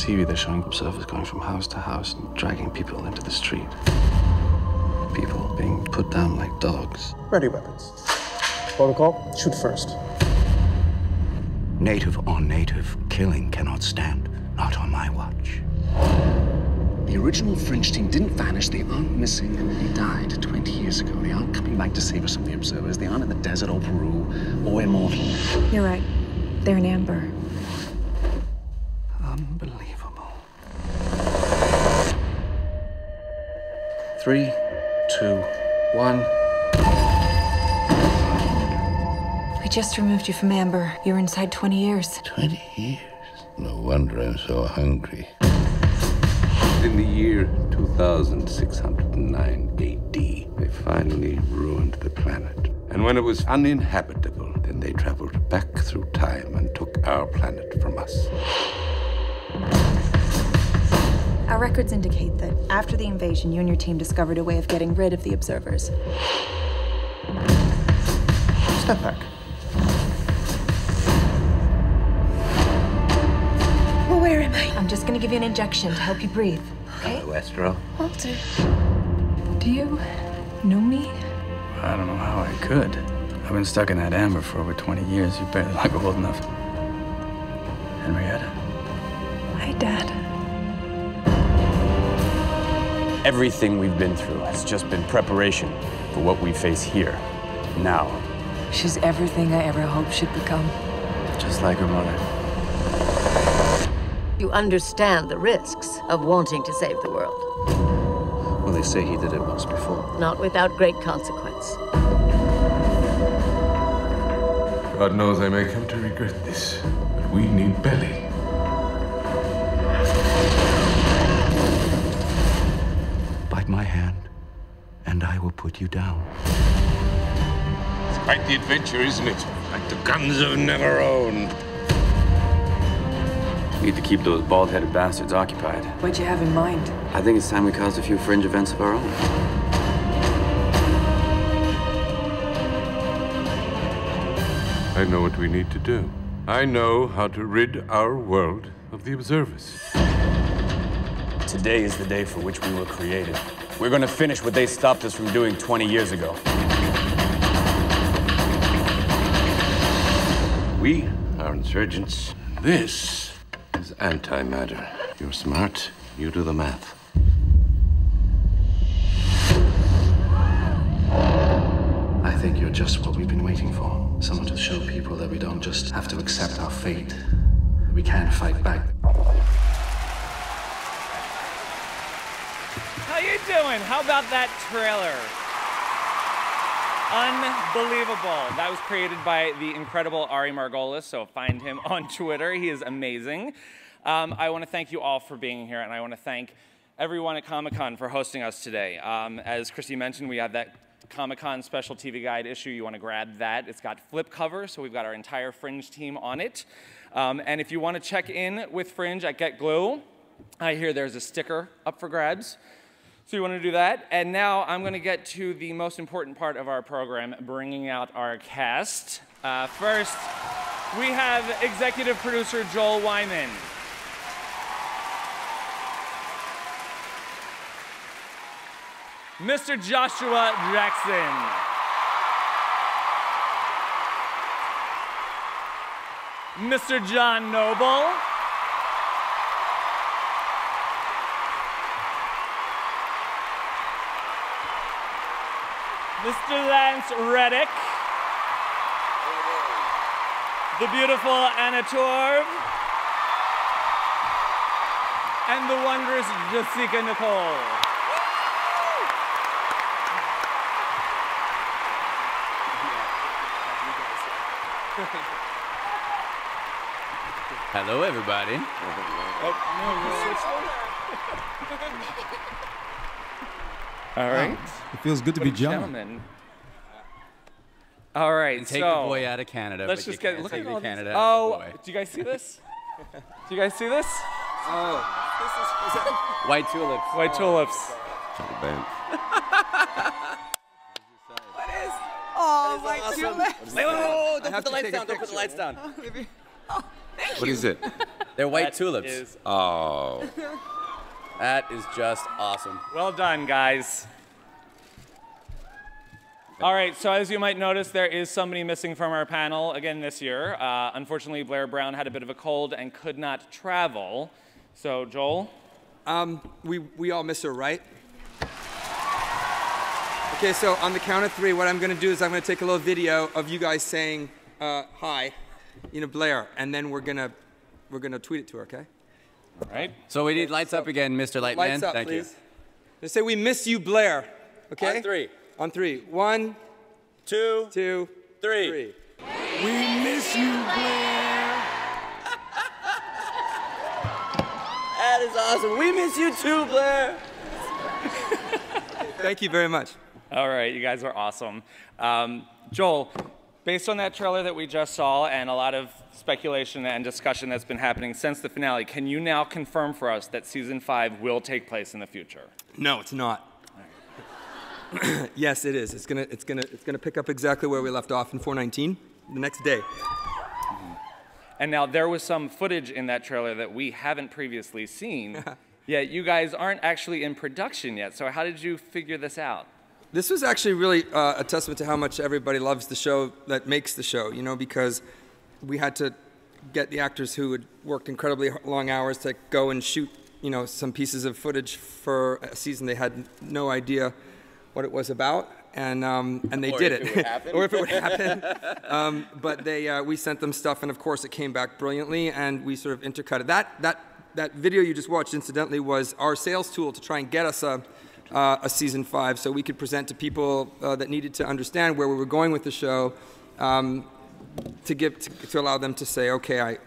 TV, they're showing observers going from house to house and dragging people into the street. People being put down like dogs. Ready weapons. Protocol, shoot first. Native on native, killing cannot stand. Not on my watch. The original Fringe team didn't vanish. They aren't missing. They died 20 years ago. They aren't coming back to save us from the observers. They aren't in the desert or Peru or Immortal. You're right. They're in Amber. Unbelievable. 3, 2, 1. We just removed you from Amber. You were inside 20 years. 20 years? No wonder I'm so hungry. In the year 2609 AD, they finally ruined the planet. And when it was uninhabitable, then they traveled back through time and took our planet from us. Our records indicate that after the invasion, you and your team discovered a way of getting rid of the observers. Step back. Well, where am I? I'm just gonna give you an injection to help you breathe, okay? Westro. Walter, do you know me? I don't know how I could. I've been stuck in that amber for over 20 years. You barely look old enough. Henrietta? Hi, Dad. Everything we've been through has just been preparation for what we face here, now. She's everything I ever hoped she'd become. Just like her mother. You understand the risks of wanting to save the world. Well, they say he did it once before. Not without great consequence. God knows I may come to regret this, but we need Belly. Bite my hand, and I will put you down. It's quite the adventure, isn't it? Like the guns of Neverone. We need to keep those bald-headed bastards occupied. What'd you have in mind? I think it's time we caused a few fringe events of our own. I know what we need to do. I know how to rid our world of the observers. Today is the day for which we were created. We're gonna finish what they stopped us from doing 20 years ago. We are insurgents. This is antimatter. You're smart, you do the math. I think you're just what we've been waiting for. Someone to show people that we don't just have to accept our fate. We can fight back. How you doing? How about that trailer? Unbelievable. That was created by the incredible Ari Margolis, so find him on Twitter. He is amazing. I want to thank you all for being here, and I want to thank everyone at Comic-Con for hosting us today. As Christy mentioned, we have that Comic-Con special TV guide issue. You want to grab that. It's got flip cover, so we've got our entire Fringe team on it. And if you want to check in with Fringe at Get Glue, I hear there's a sticker up for grabs. So you want to do that. And now I'm going to get to the most important part of our program, bringing out our cast. First, we have executive producer Joel Wyman. Mr. Joshua Jackson. Mr. John Noble. Mr. Lance Reddick. The beautiful Anna Torv. And the wondrous Jessica Nicole. Hello, everybody. All right. It feels good to be John. Gentlemen. All right, Take the boy out of Canada. Let's but just you get can't look take at the all Canada these. out of the Oh, boy. do you guys see this? Do you guys see this? Oh, white tulips. White tulips. Oh, my God. Wait, don't put the lights down. Don't put the lights down. What is it? They're white That tulips. is- Oh. That is just awesome. Well done, guys. All right, so as you might notice, there is somebody missing from our panel again this year. Unfortunately, Blair Brown had a bit of a cold and could not travel. So, Joel? We all miss her, right? Okay, so on the count of 3, what I'm going to do is I'm going to take a little video of you guys saying hi, Blair, and then we're gonna tweet it to her, okay? All right. So we need lights up again, Mr. Lightman. Lights up, Thank please. you. Let's say we miss you, Blair. Okay? On 3. On 3. 1, 2, 3. We miss you, Blair. That is awesome. We miss you too, Blair. Thank you very much. All right, you guys are awesome. Joel, based on that trailer that we just saw and a lot of speculation and discussion that's been happening since the finale, can you now confirm for us that season 5 will take place in the future? No, it's not. Yes, it is. It's gonna pick up exactly where we left off in 419, the next day. And now there was some footage in that trailer that we haven't previously seen, yet you guys aren't actually in production yet. So how did you figure this out? This was actually really a testament to how much everybody loves the show that makes the show, because we had to get the actors who had worked incredibly long hours to go and shoot, some pieces of footage for a season they had no idea what it was about, and they did it. Or if it would happen. But we sent them stuff, and of course it came back brilliantly, and we sort of intercut it. That video you just watched, incidentally, was our sales tool to try and get us a season 5, so we could present to people that needed to understand where we were going with the show, to allow them to say, okay, I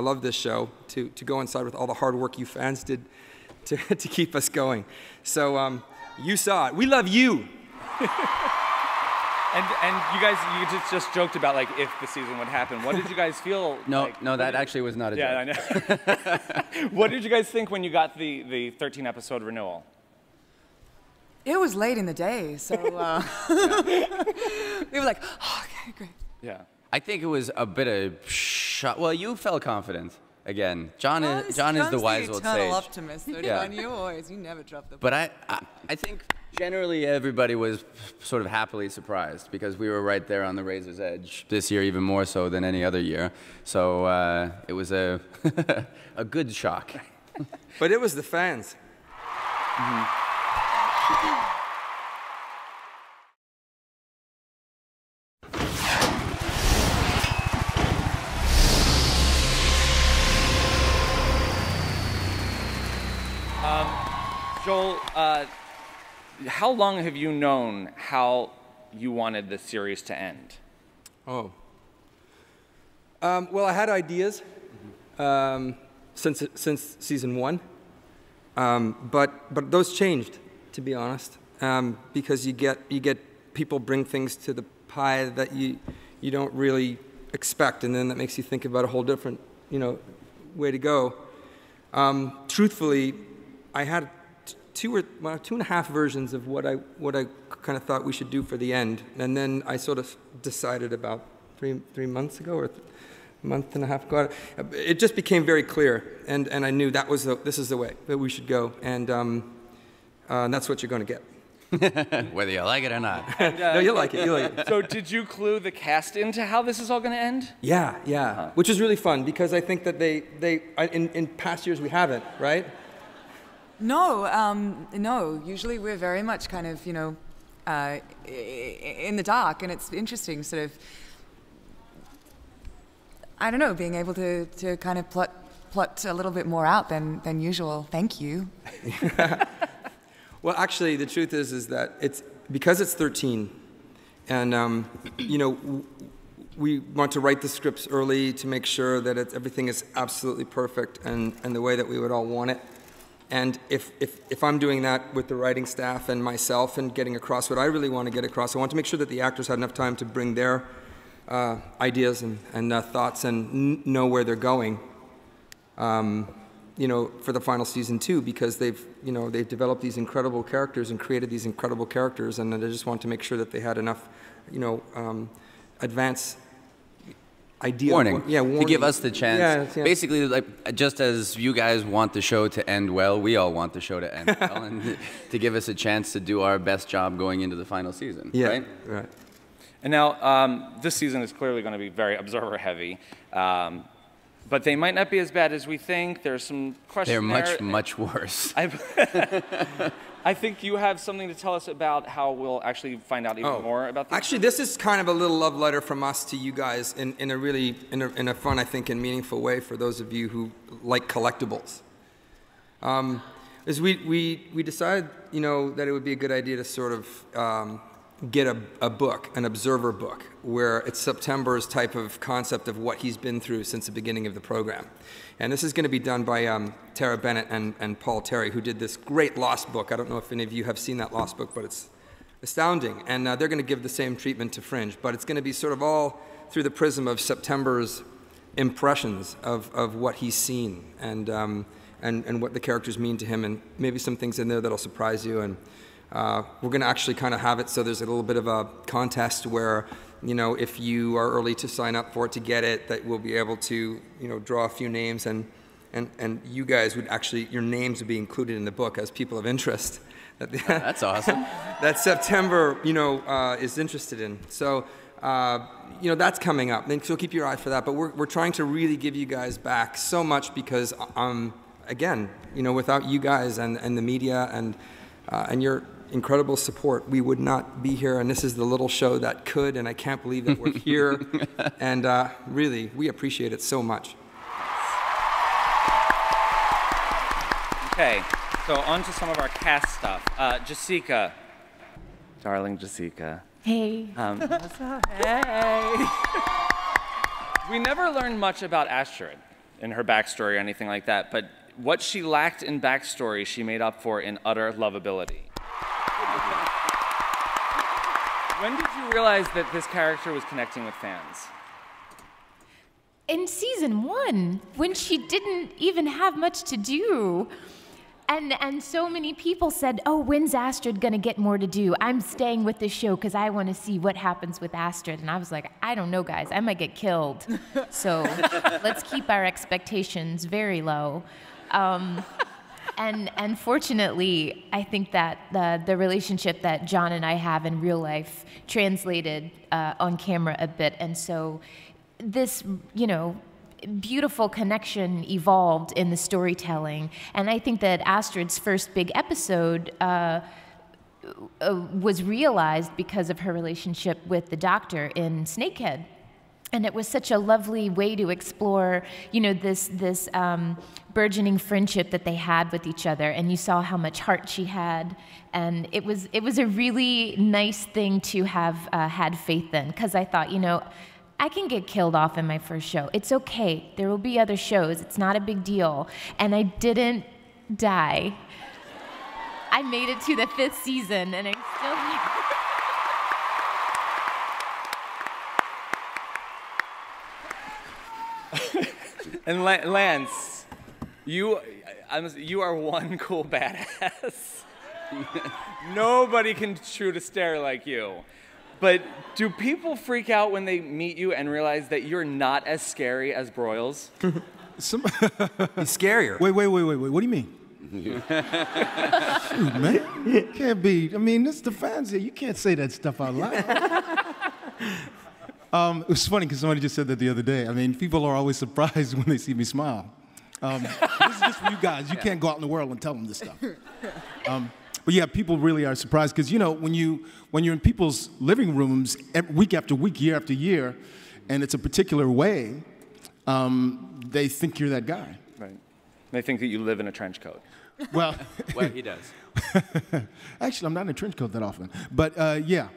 love this show, to go inside with all the hard work you fans did to keep us going. So you saw it. We love you. And you guys, you just joked about like if the season would happen. What did you guys feel? No, that actually was not a joke. Yeah, I know. What did you guys think when you got the 13 episode renewal? It was late in the day, so we were like, oh, okay, great. Yeah. I think it was a bit of shock. Well, you felt confident again. John is the wise old sage. Eternal optimist. On you always, you never drop the ball. But I think generally everybody was sort of happily surprised because we were right there on the razor's edge this year, even more so than any other year. So it was a a good shock. But it was the fans. Mm-hmm. Joel, how long have you known how you wanted the series to end? Oh. Well, I had ideas since season 1, but those changed, to be honest, because you get people bring things to the pie that you don't really expect, and then that makes you think about a whole different way to go. Truthfully, I had two and a half versions of what I kind of thought we should do for the end, and then I sort of decided about three months ago or a month and a half ago. It just became very clear, and I knew this is the way that we should go, and that's what you're going to get. Whether you like it or not. No, you'll like it. So did you clue the cast into how this is all going to end? Yeah. Which is really fun because I think that in past years we haven't, right? No. Usually we're very much kind of, in the dark, and it's interesting, sort of. I don't know, being able to kind of plot a little bit more out than usual. Thank you. Well, actually, the truth is that it's because it's 13, and we want to write the scripts early to make sure that everything is absolutely perfect and the way that we would all want it. And if I'm doing that with the writing staff and myself and getting across what I really want to get across, I want to make sure that the actors had enough time to bring their ideas and thoughts and know where they're going. For the final season too, because they've developed these incredible characters and created these incredible characters, and I just want to make sure that they had enough, advance idea. Warning. Warning. To give us the chance. Yeah. Basically, like, just as you guys want the show to end well, we all want the show to end well, and to give us a chance to do our best job going into the final season. Yeah. Right. And now, this season is clearly going to be very observer-heavy. But they might not be as bad as we think. There's some questions. They're much, much worse. I think you have something to tell us about how we'll actually find out even more about this. Actually, this is kind of a little love letter from us to you guys in a really in a fun, I think, and meaningful way for those of you who like collectibles. Is we decided, you know, that it would be a good idea to sort of get a book, an observer book, where it's September's type of concept of what he's been through since the beginning of the program. And this is going to be done by Tara Bennett and Paul Terry, who did this great Lost book. I don't know if any of you have seen that Lost book, but it's astounding. And they're going to give the same treatment to Fringe, but it's going to be sort of all through the prism of September's impressions of what he's seen and what the characters mean to him, and maybe some things in there that'll surprise you. And we're going to actually kind of have it so there's a little bit of a contest where, you know, if you are early to sign up for it to get it, that we'll be able to, you know, draw a few names, and you guys would actually, your names would be included in the book as people of interest. That's awesome. That September, you know, is interested in. So, you know, that's coming up. So keep your eye for that. But we're trying to really give you guys back so much because, again, you know, without you guys and the media and your incredible support, we would not be here, and this is the little show that could, and I can't believe that we're here, and really, we appreciate it so much. Okay, so on to some of our cast stuff. Jessica. Darling Jessica. Hey. What's up? Hey. We never learned much about Astrid in her backstory or anything like that, but what she lacked in backstory, she made up for in utter lovability. When did you realize that this character was connecting with fans? In season 1, when she didn't even have much to do. And so many people said, oh, when's Astrid gonna get more to do? I'm staying with this show because I want to see what happens with Astrid. And I was like, I don't know, guys. I might get killed. So let's keep our expectations very low. And fortunately, I think that the relationship that John and I have in real life translated on camera a bit. And so this, you know, beautiful connection evolved in the storytelling. And I think that Astrid's first big episode was realized because of her relationship with the doctor in Snakehead. And it was such a lovely way to explore, you know, this burgeoning friendship that they had with each other. And you saw how much heart she had. And it was a really nice thing to have had faith in, because I thought, you know, I can get killed off in my first show. It's okay. There will be other shows. It's not a big deal. And I didn't die. I made it to the 5th season, and I'm still here. And Lance, you are one cool badass. Nobody can shoot a stare like you. But do people freak out when they meet you and realize that you're not as scary as Broyles? He's scarier. Wait. What do you mean? Shoot, man. Can't be. I mean, this is the fans here. You can't say that stuff out loud. It was funny because somebody just said that the other day. I mean, people are always surprised when they see me smile. This is just for you guys. You can't go out in the world and tell them this stuff. But yeah, people really are surprised because, you know, when you're in people's living rooms week after week, year after year, and it's a particular way, they think you're that guy. Right. They think that you live in a trench coat. Well, well, he does. Actually, I'm not in a trench coat that often. But yeah.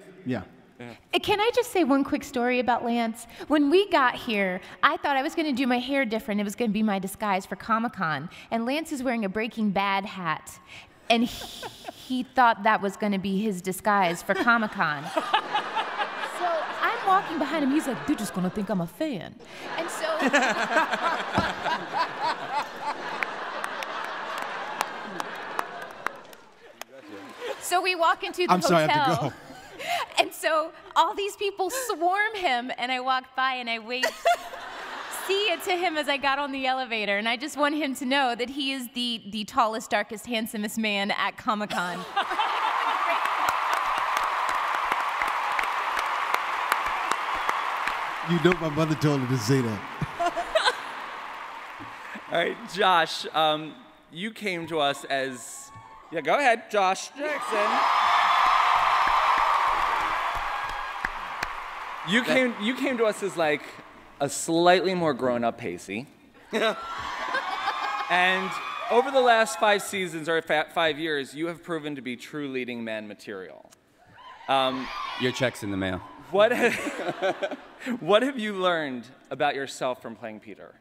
Can I just say one quick story about Lance? When we got here, I thought I was going to do my hair different. It was going to be my disguise for Comic-Con. And Lance is wearing a Breaking Bad hat. And he thought that was going to be his disguise for Comic-Con. So I'm walking behind him. He's like, they're just going to think I'm a fan. And so... So we walk into the hotel. I'm sorry, I have to go. And so all these people swarm him, and I walked by and I waved see it to him as I got on the elevator, and I just want him to know that he is the tallest, darkest, handsomest man at Comic-Con. You know my mother told her to say that. All right, Josh, you came to us as, yeah, go ahead, Josh Jackson. You came to us as like a slightly more grown-up Pacey. And over the last 5 seasons, or 5 years, you have proven to be true leading man material. Your check's in the mail. What have you learned about yourself from playing Peter?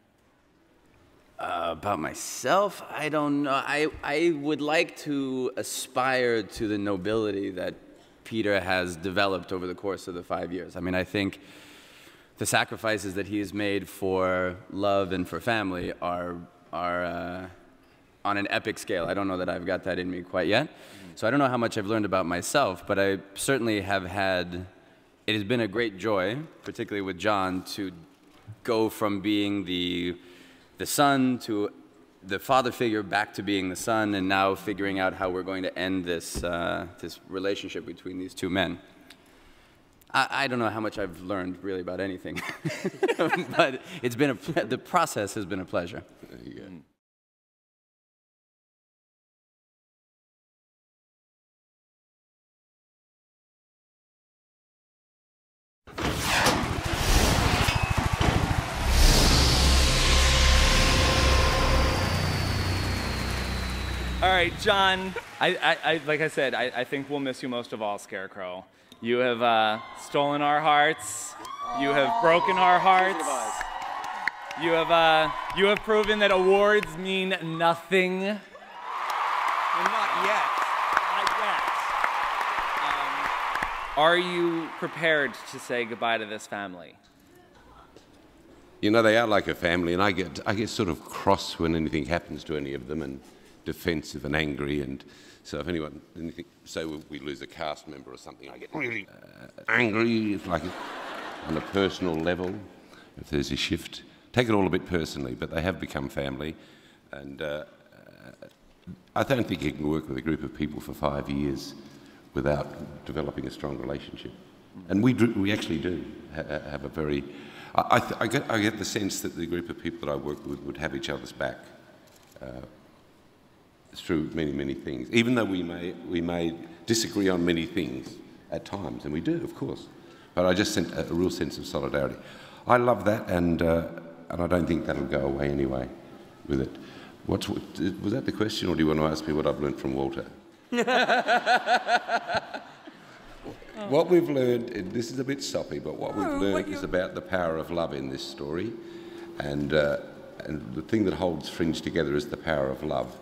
About myself, I don't know. I would like to aspire to the nobility that Peter has developed over the course of the 5 years. I mean, I think the sacrifices that he has made for love and for family are on an epic scale. I don't know that I've got that in me quite yet. So I don't know how much I've learned about myself, but I certainly have had, it has been a great joy, particularly with John, to go from being the son to the father figure back to being the son, and now figuring out how we're going to end this, this relationship between these two men. I don't know how much I've learned really about anything, but it's been the process has been a pleasure. There you go. All right, John, like I said, I think we'll miss you most of all, Scarecrow. You have stolen our hearts. You have broken our hearts. You have proven that awards mean nothing. Well, not yet. Not yet. Are you prepared to say goodbye to this family? You know, they are like a family, and I get sort of cross when anything happens to any of them, and defensive and angry, and so if anyone, say we lose a cast member or something, I get really angry, like on a personal level, if there's a shift. Take it all a bit personally, but they have become family, and I don't think you can work with a group of people for 5 years without developing a strong relationship. And we actually do have a very, I get the sense that the group of people that I work with would have each other's back through many, many things, even though we may disagree on many things at times, and we do, of course. But I just sense a real sense of solidarity. I love that, and I don't think that'll go away anyway with it. Was that the question, or do you want to ask me what I've learned from Walter? What we've learned, and this is a bit soppy, but what we've learned is about the power of love in this story, and the thing that holds Fringe together is the power of love,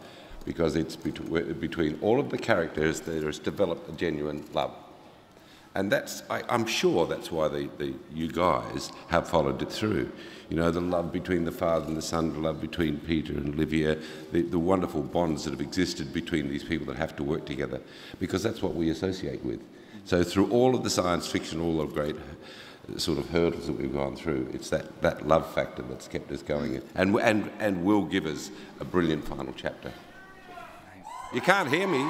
because it's between all of the characters there is developed a genuine love. And that's, I'm sure that's why you guys have followed it through. You know, the love between the father and the son, the love between Peter and Olivia, the wonderful bonds that have existed between these people that have to work together, because that's what we associate with. So through all of the science fiction, all the great sort of hurdles that we've gone through, it's that love factor that's kept us going, and will give us a brilliant final chapter. You can't hear me.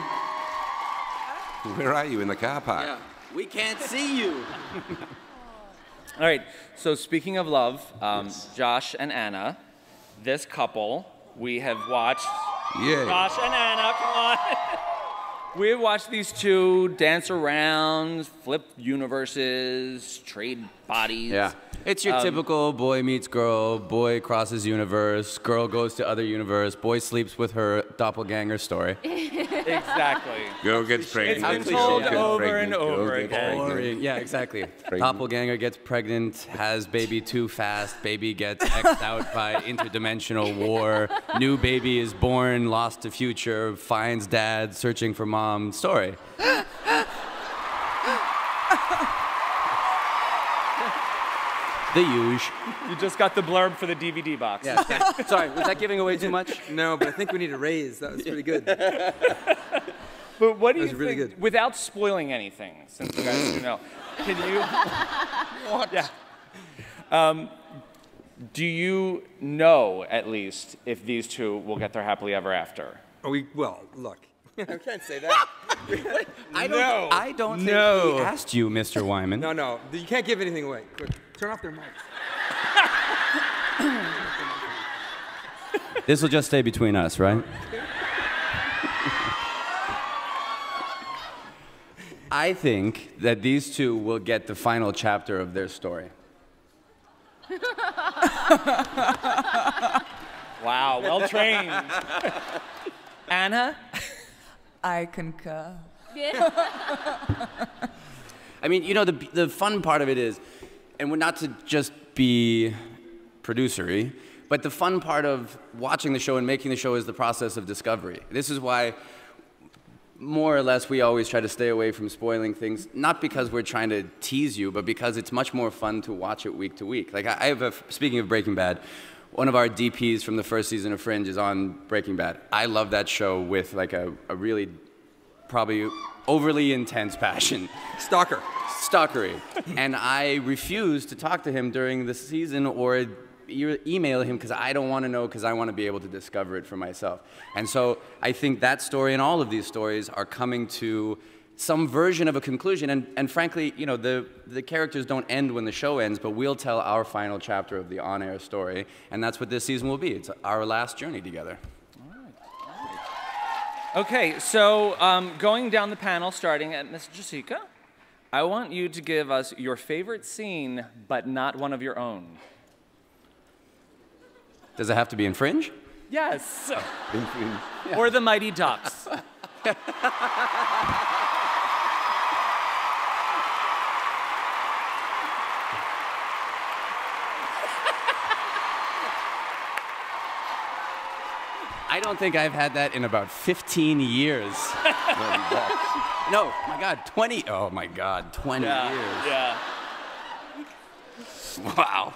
Where are you, in the car park? Yeah, we can't see you. All right, so speaking of love, Josh and Anna, this couple, we have watched. Yeah. Josh and Anna, come on. We have watched these two dance around, flip universes, trade bodies. Yeah. It's your typical boy meets girl, boy crosses universe, girl goes to other universe, boy sleeps with her doppelganger story. Exactly. Girl gets pregnant. It's been told over and over again. Boring. Yeah, exactly. Doppelganger gets pregnant, has baby too fast, baby gets X'd out by interdimensional war, new baby is born, lost to future, finds dad, searching for mom, story. The huge. You just got the blurb for the DVD box. Yeah. Sorry, was that giving away too much? No, but I think we need a raise. That was pretty good. But what do you That was really think, good. without spoiling anything, since you guys do know, can you... What? Yeah. Do you know, at least, if these two will get their happily ever after? Well, look. I can't say that. I don't think No. he asked you, Mr. Wyman. No. You can't give anything away. Quick, turn off their mics. This will just stay between us, right? I think that these two will get the final chapter of their story. Wow, well trained. Anna? I concur. I mean, you know, the fun part of it is, and we're not to just be producery, but the fun part of watching the show and making the show is the process of discovery. This is why, more or less, we always try to stay away from spoiling things, not because we're trying to tease you, but because it's much more fun to watch it week to week. Like, I have speaking of Breaking Bad, one of our DPs from the first season of Fringe is on Breaking Bad. I love that show with like a really, probably overly intense passion. Stalkery. And I refuse to talk to him during the season or email him because I don't want to know, because I want to be able to discover it for myself. And so I think that story and all of these stories are coming to some version of a conclusion. And frankly, you know, the characters don't end when the show ends, but we'll tell our final chapter of the on-air story. And that's what this season will be. It's our last journey together. Okay, so going down the panel, starting at Miss Jessica, I want you to give us your favorite scene, but not one of your own. Does it have to be in Fringe? Yes. In Fringe. Yeah. Or the Mighty Ducks. I don't think I've had that in about 15 years. No, my God, 20. Oh my God, 20 years. Yeah. Wow.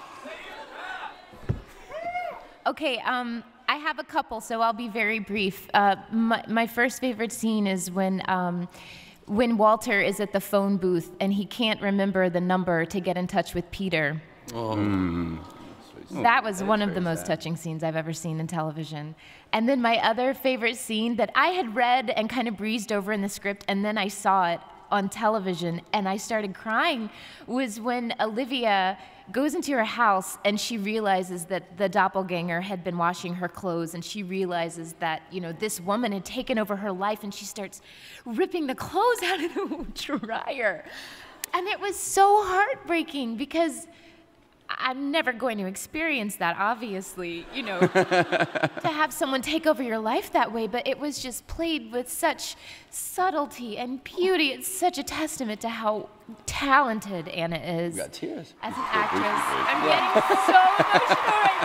Okay, I have a couple, so I'll be very brief. My first favorite scene is when Walter is at the phone booth and he can't remember the number to get in touch with Peter. That was one of the most touching scenes I've ever seen in television. And then my other favorite scene that I had read and kind of breezed over in the script, and then I saw it on television and I started crying, was when Olivia goes into her house and she realizes that the doppelganger had been washing her clothes, and she realizes that, you know, this woman had taken over her life, and she starts ripping the clothes out of the dryer. And it was so heartbreaking because I'm never going to experience that, obviously, you know, to have someone take over your life that way, but it was just played with such subtlety and beauty. It's such a testament to how talented Anna is. You got tears. As an actress. I'm getting so emotional right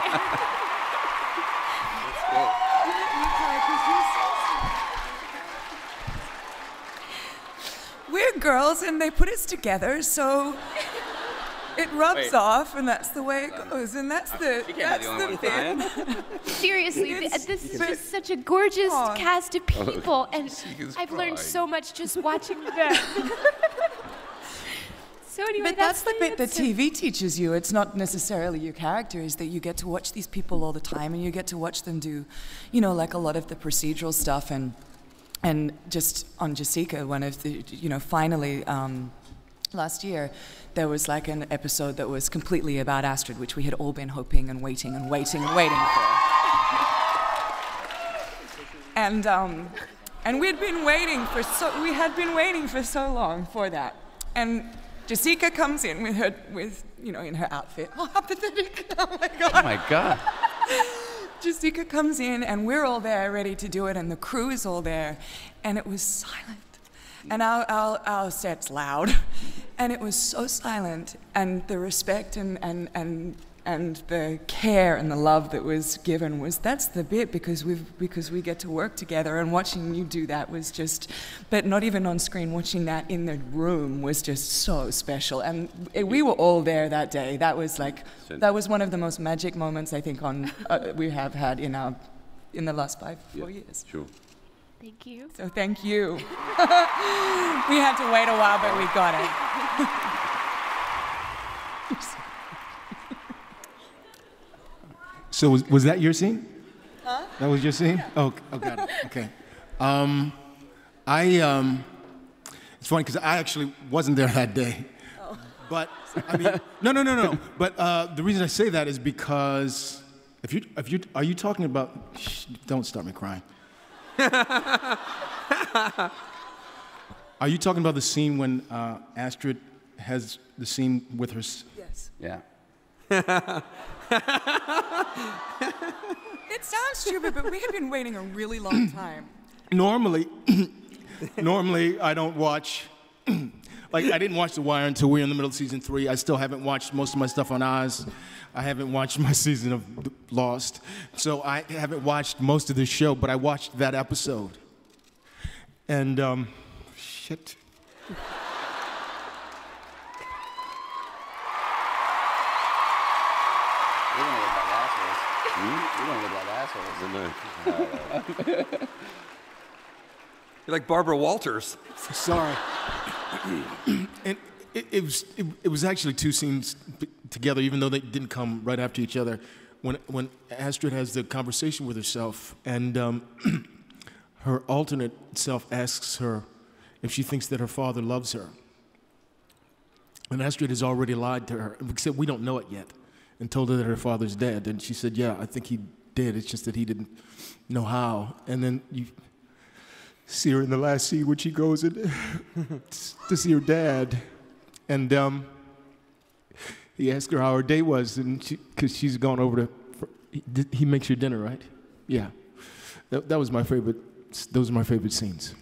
now. We're girls and they put us together, so it rubs off, and that's the way it goes, and that's the bit. Seriously, this is such a gorgeous cast of people, and I've learned so much just watching them. So anyway, but that's the bit that TV teaches you. It's not necessarily your character, is that you get to watch these people all the time, and you get to watch them do, you know, like a lot of the procedural stuff, and just on Jessica, one of the, you know, finally, last year, there was like an episode that was completely about Astrid, which we had all been hoping and waiting and waiting and waiting for. And we'd been waiting for we had been waiting for so long for that. And Jessica comes in with you know, in her outfit. Oh, how pathetic! Oh my God! Oh my God! Jessica comes in, and we're all there ready to do it, and the crew is all there, and it was silent. And our set's loud, and it was so silent, and the respect and the care and the love that was given that's the bit, because we get to work together, and watching you do that was just, but not even on screen, watching that in the room was just so special, and we were all there that day. That was one of the most magic moments I think we have had in the last 4 years. Sure. Thank you. So thank you. We had to wait a while, but we got it. So was that your scene? Huh? That was your scene? Yeah. Oh, got it. Okay. It's funny because I actually wasn't there that day. Oh. But I mean, no. But the reason I say that is because are you talking about? Shh, don't start me crying. Are you talking about the scene when Astrid has the scene with her? Yes. Yeah. It sounds stupid, but we have been waiting a really long time. Normally I don't watch. Like, I didn't watch The Wire until we were in the middle of season 3. I still haven't watched most of my stuff on Oz. I haven't watched my season of Lost. So I haven't watched most of this show, but I watched that episode. And, shit. We're gonna look like assholes. We're gonna look like assholes. You're like Barbara Walters. Sorry. And it was actually 2 scenes together, even though they didn't come right after each other. When Astrid has the conversation with herself, and her alternate self asks her if she thinks that her father loves her. And Astrid has already lied to her, except we don't know it yet, and told her that her father's dead. And she said, yeah, I think he did. It's just that he didn't know how. And then you see her in the last scene when she goes in to see her dad. And he asked her how her day was, and because she's gone over to, he makes her dinner, right? Yeah. That was my favorite, those are my favorite scenes.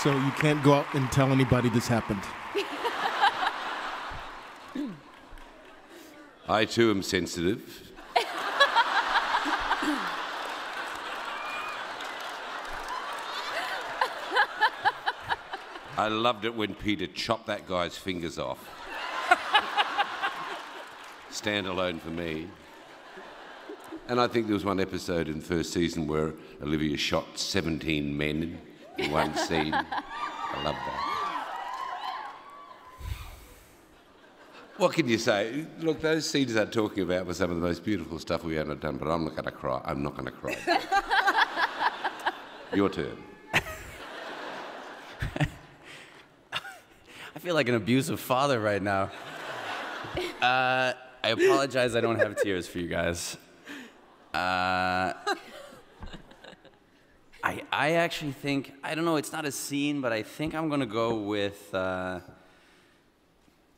So you can't go out and tell anybody this happened. I too am sensitive. I loved it when Peter chopped that guy's fingers off. Standalone for me. And I think there was one episode in the first season where Olivia shot 17 men in one scene. I love that. What can you say? Look, those scenes I'm talking about were some of the most beautiful stuff we ever done, but I'm not going to cry. I'm not going to cry. Your turn. I feel like an abusive father right now. I apologize I don't have tears for you guys. I actually think, I don't know, it's not a scene, but I think I'm going to go with, I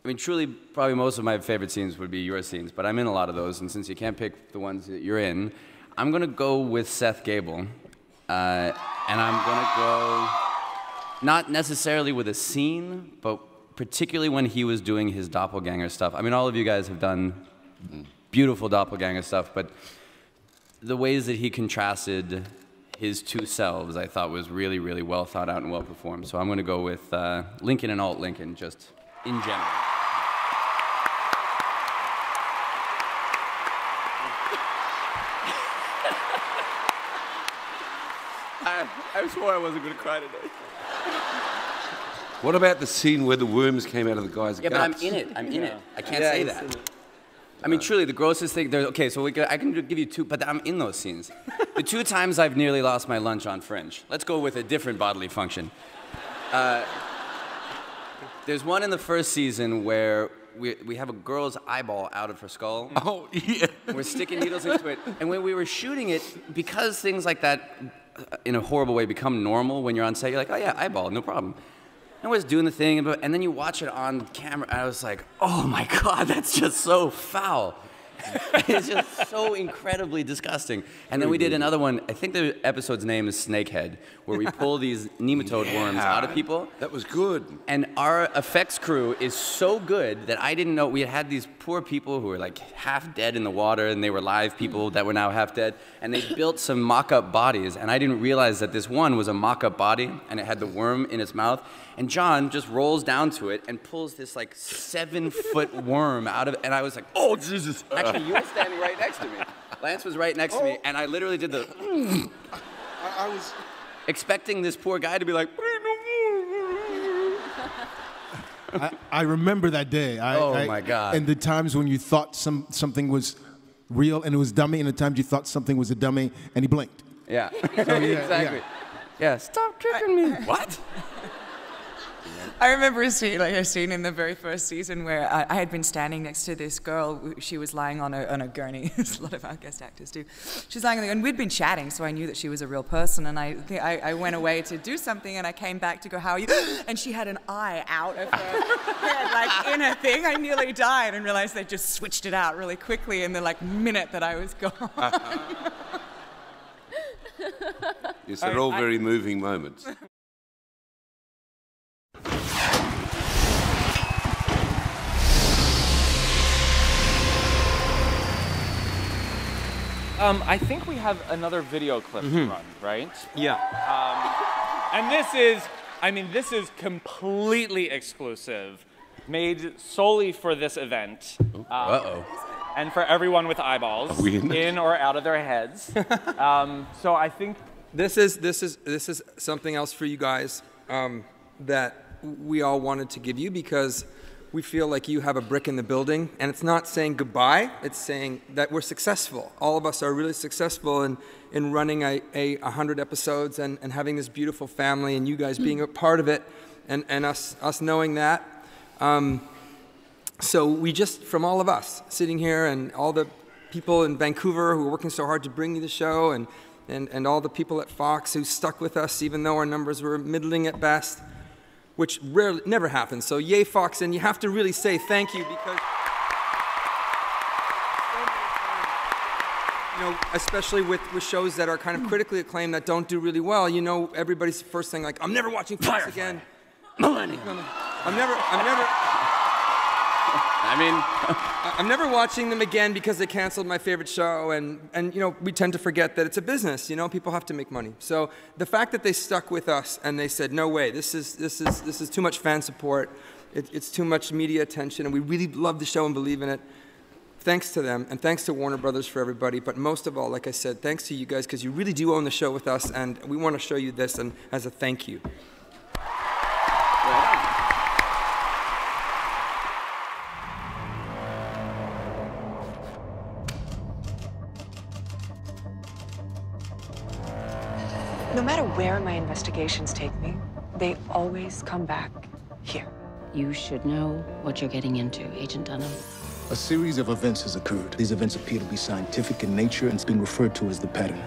mean, truly, probably most of my favorite scenes would be your scenes, but I'm in a lot of those, and since you can't pick the ones that you're in, I'm going to go with Seth Gable. And I'm going to go, not necessarily with a scene, but particularly when he was doing his doppelganger stuff. I mean, all of you guys have done beautiful doppelganger stuff, but the ways that he contrasted his 2 selves, I thought was really, really well thought out and well performed. So I'm going to go with Lincoln and Alt Lincoln, just in general. I swore I wasn't going to cry today. What about the scene where the worms came out of the guy's guts? Yeah, but I'm in it. I'm in it. I can't say that. I mean, truly, the grossest thing. Okay, so I can give you 2, but I'm in those scenes. The 2 times I've nearly lost my lunch on Fringe. Let's go with a different bodily function. There's one in the first season where we have a girl's eyeball out of her skull. Oh, yeah. We're sticking needles into it. And when we were shooting it, because things like that, in a horrible way, become normal when you're on set, you're like, oh yeah, eyeball, no problem. And we're just doing the thing, and then you watch it on camera, and I was like, oh my God, that's just so foul. It's just so incredibly disgusting. And then we did another one, I think the episode's name is Snakehead, where we pull these nematode worms out of people. That was good. And our effects crew is so good that I didn't know, we had these poor people who were like half dead in the water, and they were live people that were now half dead, and they built some mock-up bodies, and I didn't realize that this one was a mock-up body, and it had the worm in its mouth, and John just rolls down to it and pulls this like 7-foot worm out of it, and I was like, oh Jesus. Actually, you were standing right next to me. Lance was right next to me, and I literally did the I was expecting this poor guy to be like, I remember that day. Oh, my God. And the times when you thought something was real and it was dummy, and the times you thought something was a dummy and he blinked. Yeah, So, yeah, exactly. Yeah, stop kicking me. What? I remember a scene in the very first season where I had been standing next to this girl. She was lying on a gurney, as a lot of our guest actors do. She was lying on the, and we'd been chatting, so I knew that she was a real person. And I went away to do something, and I came back to go, how are you? And she had an eye out of her head, like in a thing. I nearly died and realized they just switched it out really quickly in the minute that I was gone. Yes, they're all very moving moments. I think we have another video clip to run, right? Yeah. And this is completely exclusive, made solely for this event. And for everyone with eyeballs, in or out of their heads. So I think this is something else for you guys that we all wanted to give you, because we feel like you have a brick in the building, and it's not saying goodbye, it's saying that we're successful. All of us are really successful in running 100 episodes and having this beautiful family, and you guys being a part of it, and us knowing that. So we just, from all of us sitting here, and all the people in Vancouver who are working so hard to bring you the show, and all the people at Fox who stuck with us even though our numbers were middling at best, which never happens. So yay, Fox, and you have to really say thank you, because especially with shows that are kind of critically acclaimed that don't do really well, everybody's first thing like, I'm never watching Fox again. I'm never watching them again because they canceled my favorite show, and we tend to forget that it's a business. People have to make money. So the fact that they stuck with us and they said, no way, this is too much fan support, it's too much media attention, and we really love the show and believe in it. Thanks to them, and thanks to Warner Brothers for everybody, but most of all, like I said, thanks to you guys, because you really do own the show with us, and we want to show you this and as a thank you. No matter where my investigations take me, they always come back here. You should know what you're getting into, Agent Dunham. A series of events has occurred. These events appear to be scientific in nature, and it's been referred to as the pattern.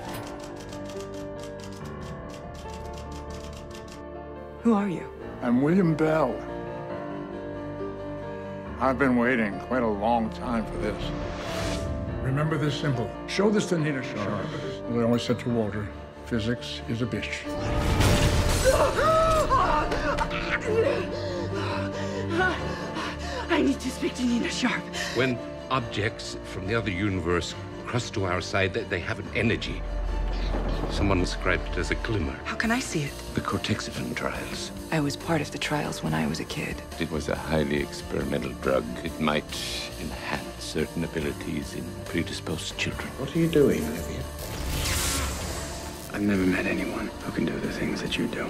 Who are you? I'm William Bell. I've been waiting quite a long time for this. Remember this symbol. Show this to Nina Sharp. Well, I always said to Walter, physics is a bitch. I need to speak to Nina Sharp. When objects from the other universe cross to our side, they have an energy. Someone described it as a glimmer. How can I see it? The Cortexiphan trials. I was part of the trials when I was a kid. It was a highly experimental drug. It might enhance certain abilities in predisposed children. What are you doing, Olivia? I've never met anyone who can do the things that you do.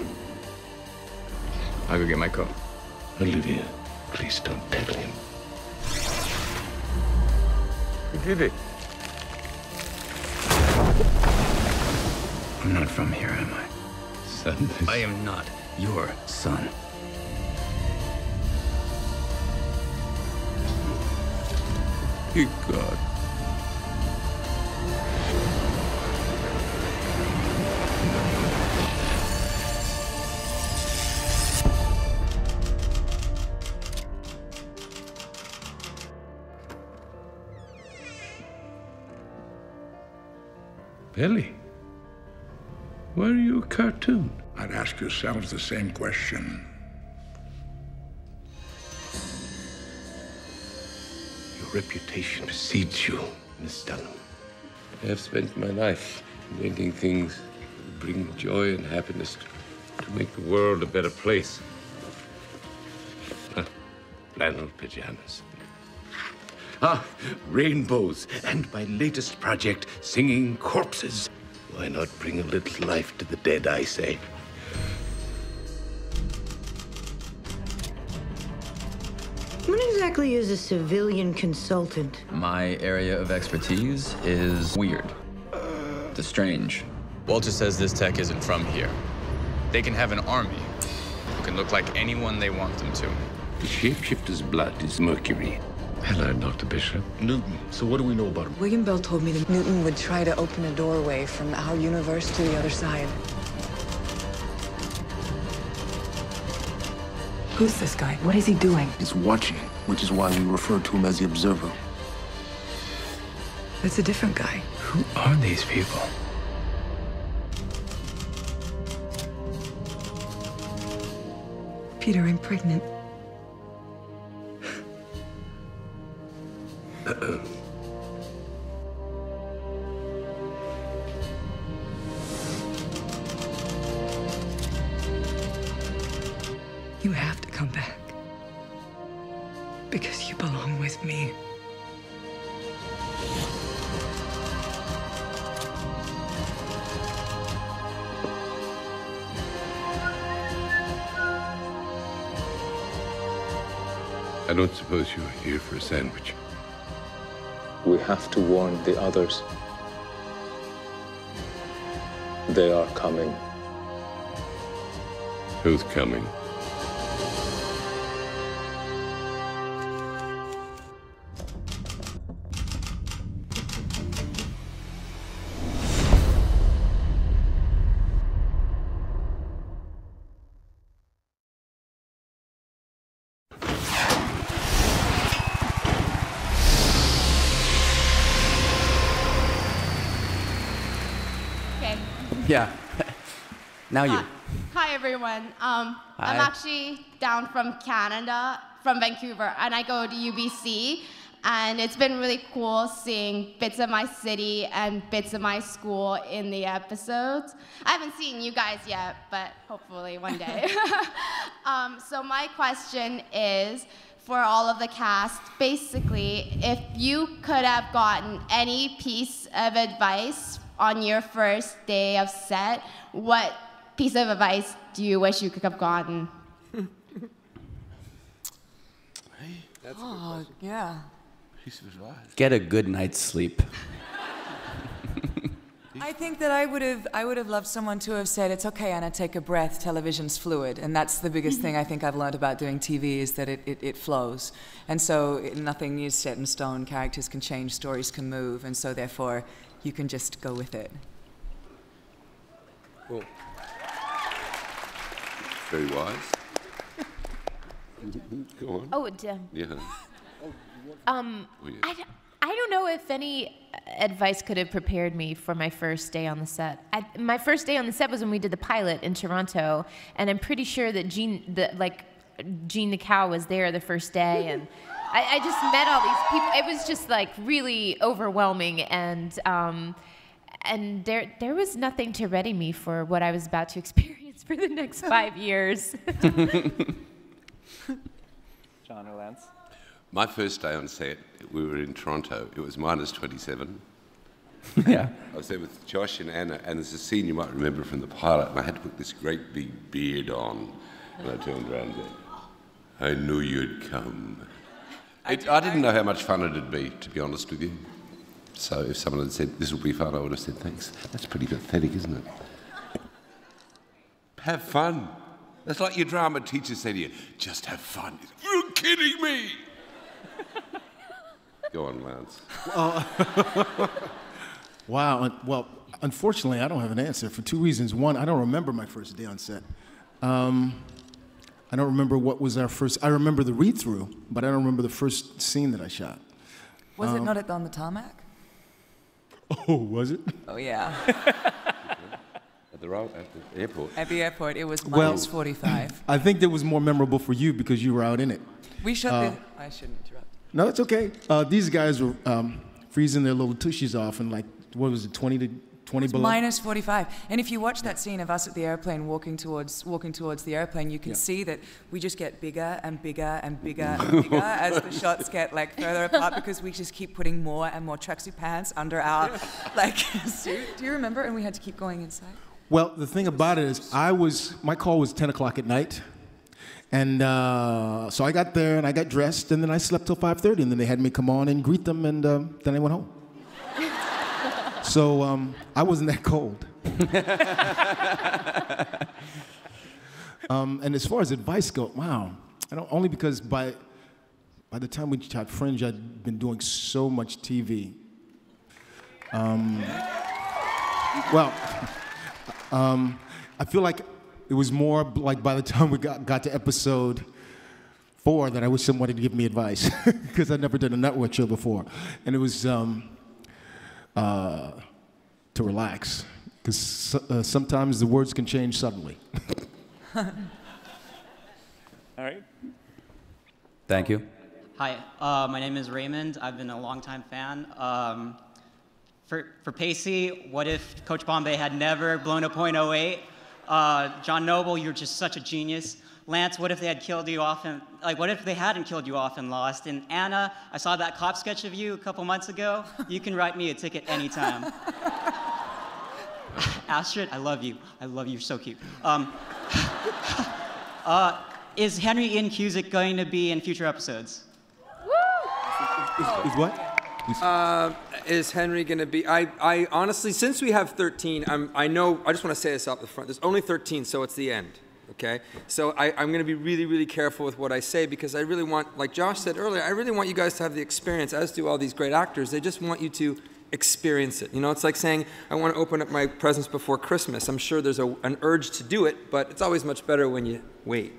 I'll go get my coat. Olivia, please don't tell him. Who did it? I'm not from here, am I? Son, I am not your son. Good God. Billy, were you a cartoon? I'd ask yourselves the same question. Your reputation precedes you, Miss Dunham. I have spent my life inventing things that bring joy and happiness to make the world a better place. Flannel pajamas. Rainbows. And my latest project, singing corpses. Why not bring a little life to the dead, I say? What exactly is a civilian consultant? My area of expertise is weird. The strange. Walter says this tech isn't from here. They can have an army who can look like anyone they want them to. The shapeshifter's blood is mercury. Hello, Dr. Bishop. Newton, so what do we know about him? William Bell told me that Newton would try to open a doorway from our universe to the other side. Who's this guy? What is he doing? He's watching, which is why we refer to him as the Observer. It's a different guy. Who are these people? Peter, I'm pregnant. You have to come back. Because you belong with me. I don't suppose you are here for a sandwich. We have to warn the others. They are coming. Who's coming? Yeah. Now you. Hi, everyone. I'm actually down from Canada, from Vancouver, and I go to UBC. And it's been really cool seeing bits of my city and bits of my school in the episodes. I haven't seen you guys yet, but hopefully one day. So my question is, for all of the cast, basically, if you could have gotten any piece of advice on your first day of set, what piece of advice do you wish you could have gotten? That's yeah. Piece of advice. Get a good night's sleep. I think that I would have loved someone to have said, "It's okay, Anna, take a breath. Television's fluid," and that's the biggest thing I think I've learned about doing TV is that it flows, and so nothing is set in stone. Characters can change, stories can move, and so therefore you can just go with it. Cool. Very wise. Go on. Oh, damn. Yeah. I don't know if any advice could have prepared me for my first day on the set. My first day on the set was when we did the pilot in Toronto, and I'm pretty sure that Jean the cow was there the first day, and I just met all these people. It was just like really overwhelming, and there was nothing to ready me for what I was about to experience for the next 5 years. John or Lance? My first day on set, we were in Toronto. It was -27. Yeah. I was there with Josh and Anna, and there's a scene you might remember from the pilot, and I had to put this great big beard on. And I turned around and said, "I knew you'd come." I didn't know how much fun it'd be, to be honest with you. So if someone had said, "This will be fun," I would have said, "Thanks." That's pretty pathetic, isn't it? Have fun. That's like your drama teacher said to you, "Just have fun." You're kidding me. Go on, Lance. Wow. Well, unfortunately, I don't have an answer for two reasons. One, I don't remember my first day on set. I don't remember what was our first. I remember the read-through, but I don't remember the first scene that I shot. Was it not on the tarmac? Oh, was it? Oh, yeah. At the airport. At the airport, it was Well, minus 45. I think that was more memorable for you because you were out in it. We should be. I shouldn't interrupt. No, it's okay. These guys were freezing their little tushies off in like, what was it, 20 below? Minus 45. And if you watch that scene of us at the airplane walking towards the airplane, you can see that we just get bigger and bigger and bigger and bigger as the shots get like further apart because we just keep putting more and more tracksuit pants under our like suit. Do you remember? And we had to keep going inside. Well, the thing about it is my call was 10 o'clock at night. And so I got there and I got dressed and then I slept till 5:30 and then they had me come on and greet them and then I went home. So I wasn't that cold. And as far as advice goes, wow. Only because by the time we shot Fringe, I'd been doing so much TV. I feel like it was more like by the time we got to episode 4 that I wish someone would give me advice because I'd never done a network show before. And it was to relax because sometimes the words can change suddenly. All right. Thank you. Hi, my name is Raymond. I've been a longtime fan. For Pacey, what if Coach Bombay had never blown a .08? John Noble, you're just such a genius. Lance, what if they had killed you off and what if they hadn't killed you off and lost? And Anna, I saw that cop sketch of you a couple months ago. You can write me a ticket anytime. Astrid, I love you. I love you. You're so cute. Is Henry Ian Cusick going to be in future episodes? Is what? Is Henry going to be? I honestly, since we have 13, I just want to say this up the front. There's only 13, so it's the end. Okay? So I'm going to be really, really careful with what I say because I really want, like Josh said earlier, I really want you guys to have the experience, as do all these great actors. They just want you to experience it. You know, it's like saying, I want to open up my presents before Christmas. I'm sure there's an urge to do it, but it's always much better when you wait.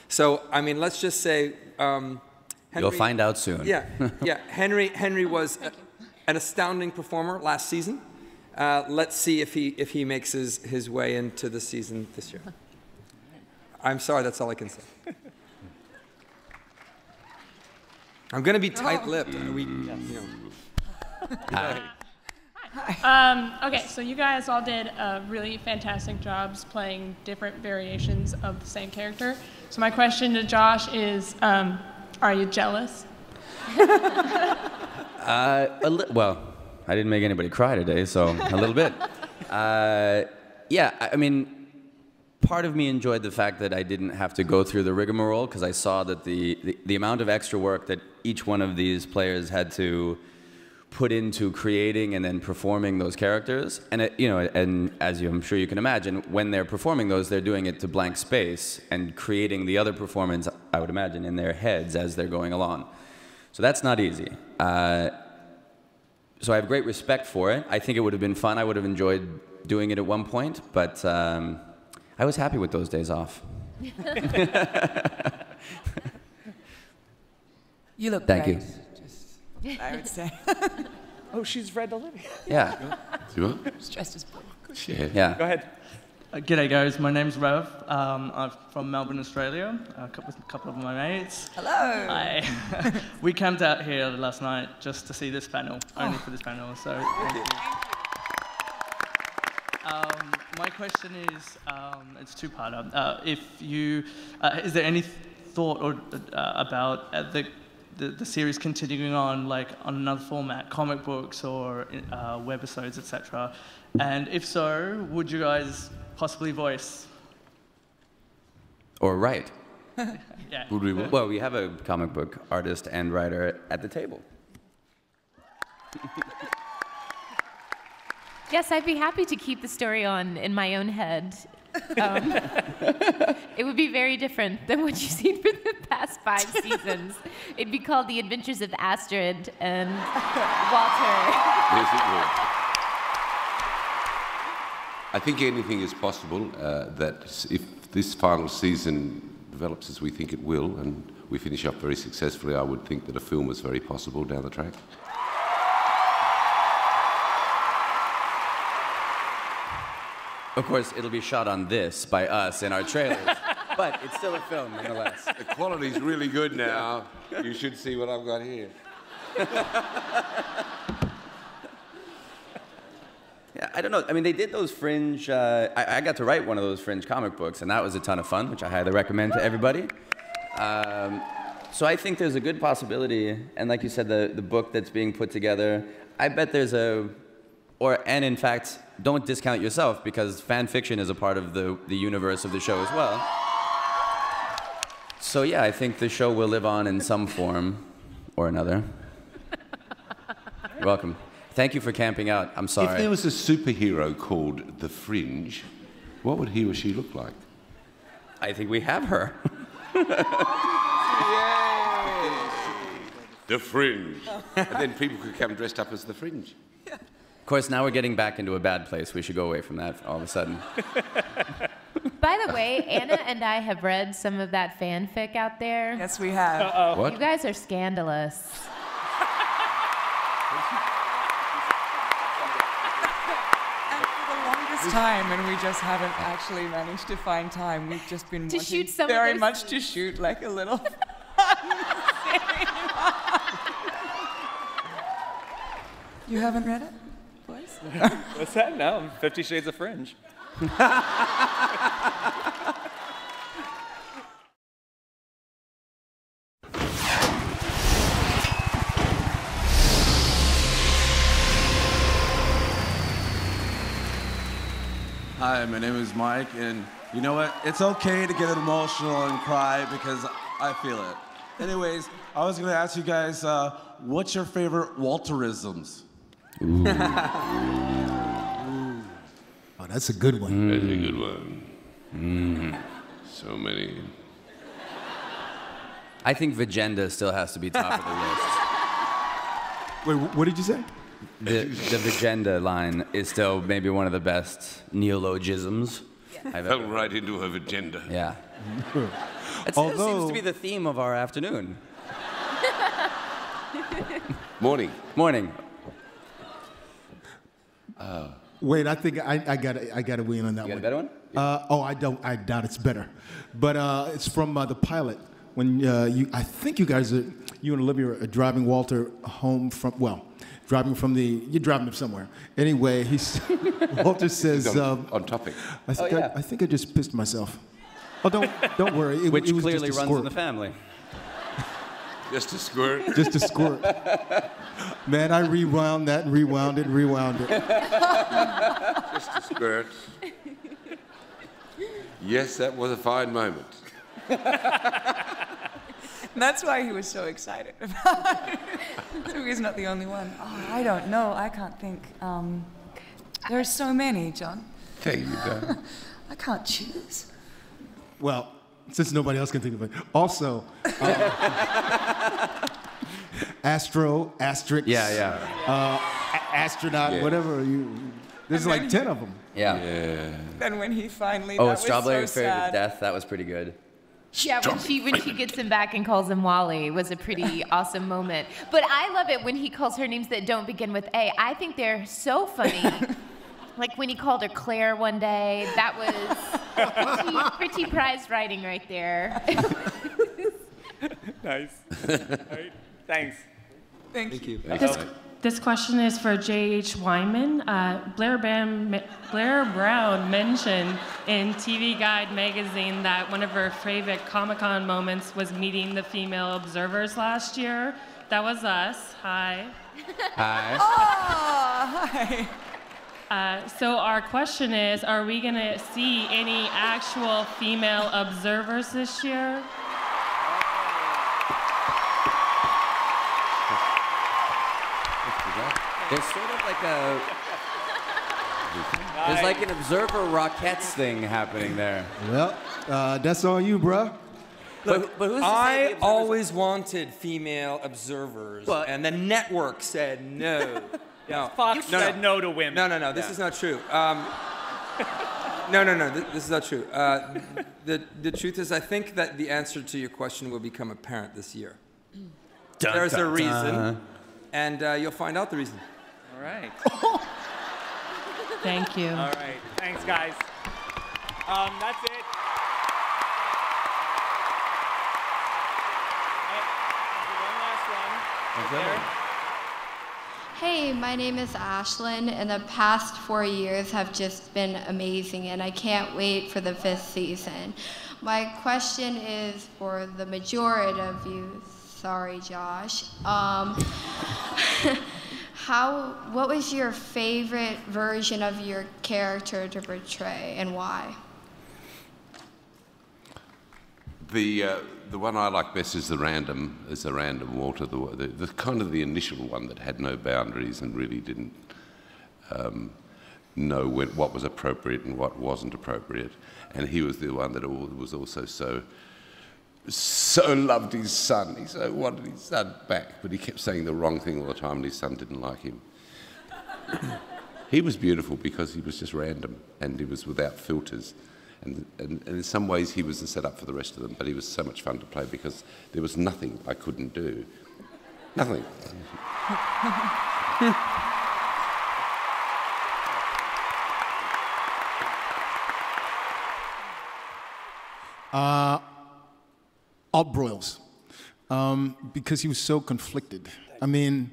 So, I mean, let's just say... Henry, you'll find out soon. Yeah, yeah. Henry was an astounding performer last season. Let's see if he makes his way into the season this year. I'm sorry, that's all I can say. I'm going to be tight-lipped. Okay, so you guys all did really fantastic jobs playing different variations of the same character. So my question to Josh is, are you jealous? Well, I didn't make anybody cry today, so a little bit. Yeah, I mean, part of me enjoyed the fact that I didn't have to go through the rigmarole because I saw that the amount of extra work that each one of these players had to put into creating and then performing those characters, and and as I'm sure you can imagine, when they're performing those, they're doing it to blank space and creating the other performance, I would imagine, in their heads as they're going along. So that's not easy. So I have great respect for it. I think it would have been fun. I would have enjoyed doing it at one point, but I was happy with those days off. You look Thank great. you. I would say. Oh, she's Red Olivia. Yeah. She's dressed as blue. Yeah. Go ahead. G'day guys, my name's Rev. I'm from Melbourne, Australia, with a couple of my mates. Hello. Hi. We camped out here last night just to see this panel, only for this panel, so thank you. My question is, it's two-parter. Is there any thought about the series continuing on, like on another format, comic books or webisodes, etc.? And if so, would you guys possibly voice? Or write. Yeah. Would we? Well, we have a comic book artist and writer at the table. Yes, I'd be happy to keep the story on in my own head. It would be very different than what you've seen for the past 5 seasons. It'd be called The Adventures of Astrid and Walter. Yes, it would. I think anything is possible, that if this final season develops as we think it will, and we finish up very successfully, I would think that a film is very possible down the track. Of course, it'll be shot on this by us in our trailers, but it's still a film nonetheless. The quality's really good now. You should see what I've got here. Yeah, I don't know. I mean, they did those Fringe. I got to write one of those Fringe comic books, and that was a ton of fun, which I highly recommend to everybody. So I think there's a good possibility, and like you said, the book that's being put together, I bet there's and in fact, don't discount yourself, because fan fiction is a part of the universe of the show as well. So yeah, I think the show will live on in some form or another. You're welcome. Thank you for camping out. I'm sorry. If there was a superhero called The Fringe, what would he or she look like? I think we have her. The Fringe. And then people could come dressed up as The Fringe. Of course, now we're getting back into a bad place. We should go away from that all of a sudden. By the way, Anna and I have read some of that fanfic out there. Yes, we have. Uh-oh. What? You guys are scandalous. Time, and we just haven't actually managed to find time. We've just been To wanting shoot some of very those much to shoot like a little. You haven't read it, boys? What's that? No, 50 Shades of Fringe. Hi, my name is Mike, and you know what? It's okay to get emotional and cry because I feel it. Anyways, I was gonna ask you guys, what's your favorite Walterisms? Ooh. Oh, that's a good one. That's a good one. So many. I think Vagenda still has to be top of the list. Wait, what did you say? The Vagenda line is still maybe one of the best neologisms I've Fell ever right into her agenda. Yeah. It seems to be the theme of our afternoon. Morning. Morning. Wait, I think I got to weigh in on that one. You got a better one? I doubt it's better, but it's from the pilot when I think you guys you and Olivia are driving Walter home from you're driving him somewhere. Anyway, Walter says on topic. I think I just pissed myself. Oh, don't worry. Which it was clearly just a runs squirt. in the family. Just a squirt. Just a squirt. Man, I rewound that and rewound it and rewound it. Just a squirt. Yes, that was a fine moment. That's why he was so excited about it. So he's not the only one. Oh, I don't know. I can't think. There are so many, John. There you go. I can't choose. Well, since nobody else can think of it. Also, Astro, Asterix. Astronaut, whatever. There's like 10 of them. Yeah. Then when he finally, Oh, that was Strawberry so Fairy sad. to Death, that was pretty good. Yeah, when she gets him back and calls him Wally was a pretty awesome moment. But I love it when he calls her names that don't begin with A. I think they're so funny. Like when he called her Claire one day, that was pretty prized writing right there. Nice. All right. Thanks. Thank you. This question is for J.H. Wyman. Blair Brown mentioned in TV Guide magazine that one of her favorite Comic-Con moments was meeting the female observers last year. That was us. Hi. Hi. Oh, hi. So our question is, are we going to see any actual female observers this year? There's sort of like there's like an Observer Rockettes thing happening there. Well, that's on you, bruh. Look, but who's to say I the observers- always wanted female observers, and the network said no. No. Fox said no to women. No, this is not true. No, this is not true. The truth is, I think that the answer to your question will become apparent this year. There's a reason, and you'll find out the reason. All right. Thank you. All right. Thanks, guys. That's it. One last one. Right there. Hey, my name is Ashlyn, and the past 4 years have just been amazing, and I can't wait for the 5th season. My question is for the majority of you. Sorry, Josh. What was your favorite version of your character to portray, and why? The one I like best is the random Walter, the kind of the initial one that had no boundaries and really didn't know what was appropriate and what wasn't appropriate. And he was the one that was also so loved his son. He so wanted his son back, but he kept saying the wrong thing all the time, and his son didn't like him. He was beautiful because he was just random and he was without filters. And in some ways he was the setup for the rest of them, but he was so much fun to play because there was nothing I couldn't do. Nothing. Alt broils, because he was so conflicted. I mean,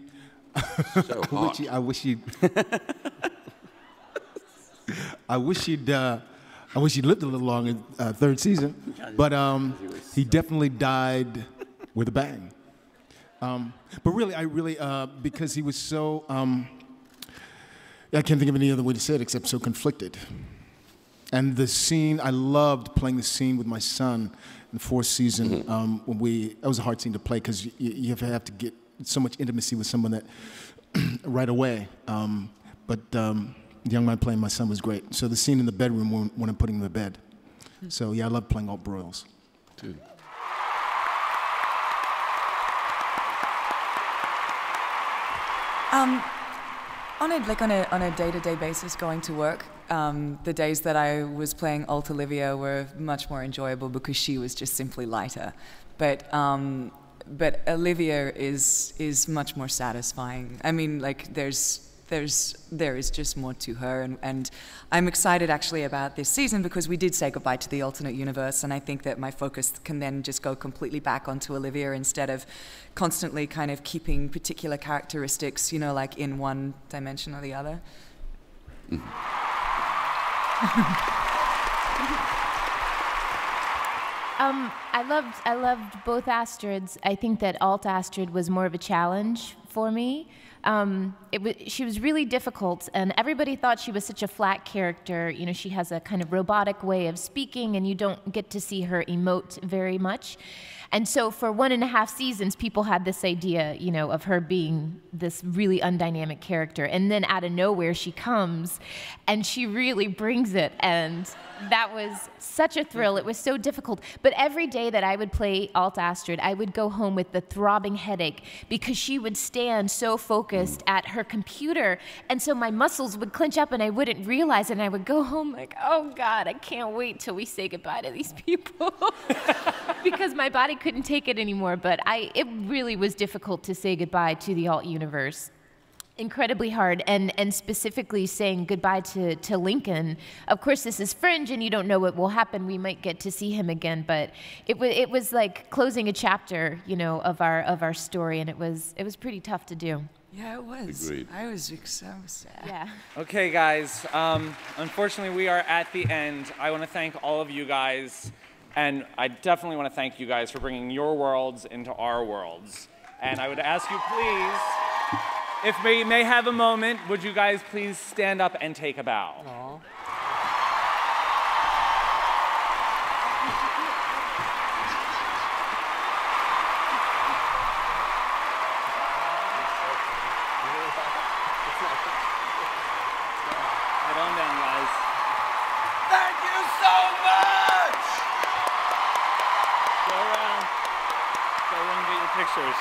so hot. I wish he'd lived a little longer in 3rd season, but he definitely died with a bang. But really, because he was so, I can't think of any other way to say it except so conflicted. And the scene, I loved playing the scene with my son in the 4th season. When that was a hard scene to play because you have to get so much intimacy with someone that right away. But the young man playing my son was great. So the scene in the bedroom when I'm putting him to bed. So yeah, I love playing alt broils. Dude. On a day-to-day basis, going to work, the days that I was playing alt Olivia were much more enjoyable because she was just simply lighter. But Olivia is much more satisfying. I mean, like there is just more to her, and I'm excited actually about this season because we did say goodbye to the alternate universe, and I think that my focus can then just go completely back onto Olivia instead of constantly kind of keeping particular characteristics, you know, like in one dimension or the other. I loved both Astrids. I think that alt Astrid was more of a challenge for me. She was really difficult, and everybody thought she was such a flat character. You know, she has a kind of robotic way of speaking, and you don't get to see her emote very much. And so for 1.5 seasons, people had this idea, you know, of her being this really undynamic character. And then out of nowhere, she comes, and she really brings it. And that was such a thrill. It was so difficult. But every day that I would play Alt Astrid, I would go home with the throbbing headache because she would stand so focused at her computer. And so my muscles would clench up, and I wouldn't realize it. And I would go home like, oh, God, I can't wait till we say goodbye to these people. Because my body couldn't take it anymore, but it really was difficult to say goodbye to the alt universe. Incredibly hard, and specifically saying goodbye to Lincoln. Of course, this is Fringe, and you don't know what will happen. We might get to see him again, but it was like closing a chapter, you know, of our story, and it was pretty tough to do. Yeah, it was. Agreed. I was so sad. Yeah. Okay, guys. Unfortunately, we are at the end. I want to thank all of you guys. And I definitely want to thank you guys for bringing your worlds into our worlds. And I would ask you, please, if we may have a moment, would you guys please stand up and take a bow? Aww. Head on down, guys. Thank you so much! Go around and get your pictures.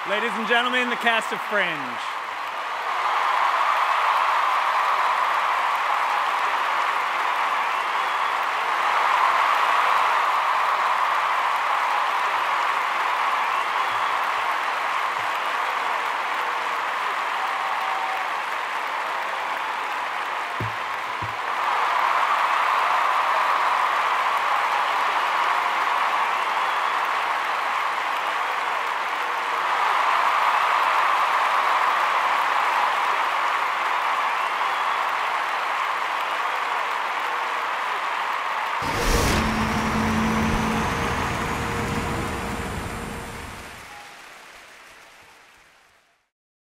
Ladies and gentlemen, the cast of Fringe.